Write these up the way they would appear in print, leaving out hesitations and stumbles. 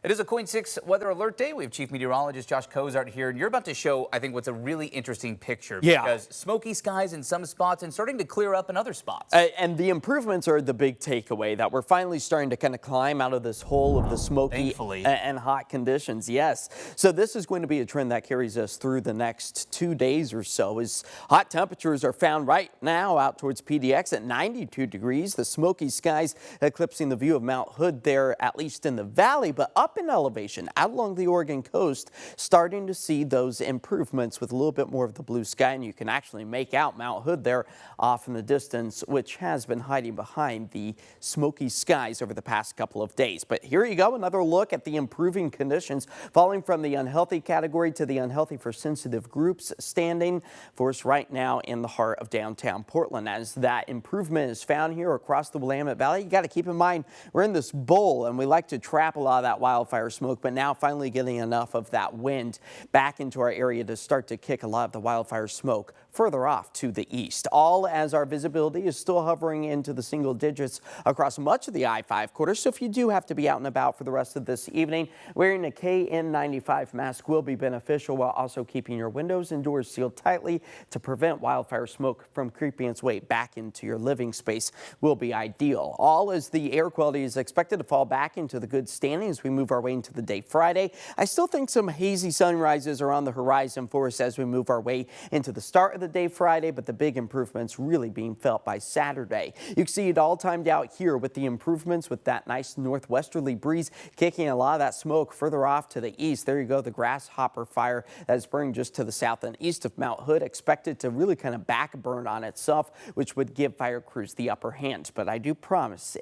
It is a KOIN 6 weather alert day. We have Chief Meteorologist Josh Cozart here, and you're about to show, I think, what's a really interesting picture. Yeah. Because smoky skies in some spots and starting to clear up in other spots. And the improvements are the big takeaway, that we're finally starting to kind of climb out of this hole of the smoky and hot conditions. Yes. So this is going to be a trend that carries us through the next 2 days or so, as hot temperatures are found right now out towards PDX at 92 degrees. The smoky skies eclipsing the view of Mount Hood there, at least in the valley, but up in elevation out along the Oregon coast, starting to see those improvements with a little bit more of the blue sky, and you can actually make out Mount Hood there off in the distance, which has been hiding behind the smoky skies over the past couple of days. But here you go, another look at the improving conditions, falling from the unhealthy category to the unhealthy for sensitive groups standing for us right now in the heart of downtown Portland. As that improvement is found here across the Willamette Valley, you got to keep in mind we're in this bowl and we like to trap a lot of that wildfire smoke, but now finally getting enough of that wind back into our area to start to kick a lot of the wildfire smoke further off to the east. All as our visibility is still hovering into the single digits across much of the I-5 corridor. So if you do have to be out and about for the rest of this evening, wearing a KN95 mask will be beneficial, while also keeping your windows and doors sealed tightly to prevent wildfire smoke from creeping its way back into your living space will be ideal. All as the air quality is expected to fall back into the good standing as we move our way into the day Friday. I still think some hazy sunrises are on the horizon for us as we move our way into the start of the day Friday, but the big improvements really being felt by Saturday. You can see it all timed out here with the improvements, with that nice northwesterly breeze kicking a lot of that smoke further off to the east. There you go, the grasshopper fire that is burning just to the south and east of Mount Hood, expected to really kind of back burn on itself, which would give fire crews the upper hand. But I do promise,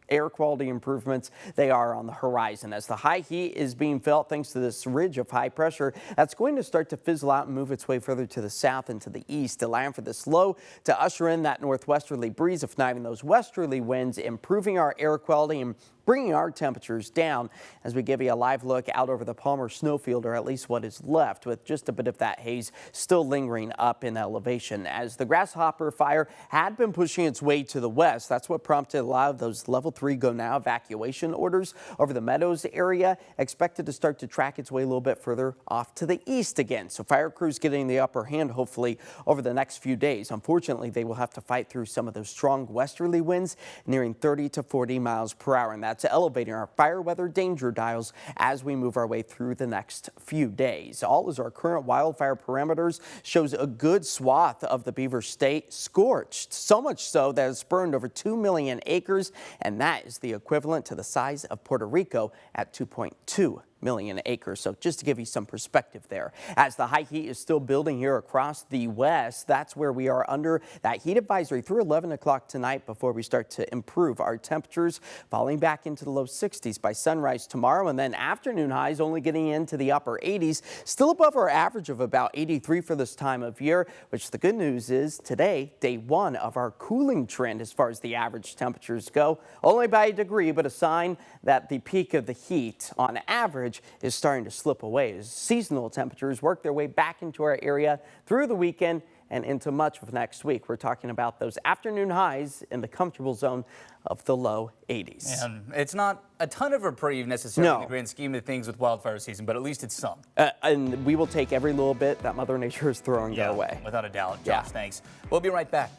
air quality improvements, they are on the horizon as the high heat is being felt thanks to this ridge of high pressure that's going to start to fizzle out and move its way further to the south and to the east, allowing for this low to usher in that northwesterly breeze, if not even those westerly winds, improving our air quality and bringing our temperatures down as we give you a live look out over the Palmer snowfield, or at least what is left, with just a bit of that haze still lingering up in elevation. As the grasshopper fire had been pushing its way to the west, that's what prompted a lot of those level 3 go now evacuation orders over the Meadows area, expected to start to track its way a little bit further off to the east again. So fire crews getting the upper hand hopefully over the next few days. Unfortunately, they will have to fight through some of those strong westerly winds nearing 30 to 40 miles per hour, and that's elevating our fire weather danger dials as we move our way through the next few days. All as our current wildfire parameters shows a good swath of the Beaver State scorched, so much so that it's burned over 2 million acres, and that is the equivalent to the size of Puerto Rico at 2.2 million acres. So just to give you some perspective there, as the high heat is still building here across the west, that's where we are under that heat advisory through 11 o'clock tonight before we start to improve our temperatures, falling back into the low 60s by sunrise tomorrow, and then afternoon highs only getting into the upper 80s, still above our average of about 83 for this time of year, which the good news is today, day 1 of our cooling trend as far as the average temperatures go, only by a degree, but a sign that the peak of the heat on average is starting to slip away as seasonal temperatures work their way back into our area through the weekend and into much of next week. We're talking about those afternoon highs in the comfortable zone of the low 80s. And it's not a ton of reprieve necessarily in the grand scheme of things with wildfire season, but at least it's some. And we will take every little bit that Mother Nature is throwing our way. Without a doubt. Josh, thanks. We'll be right back.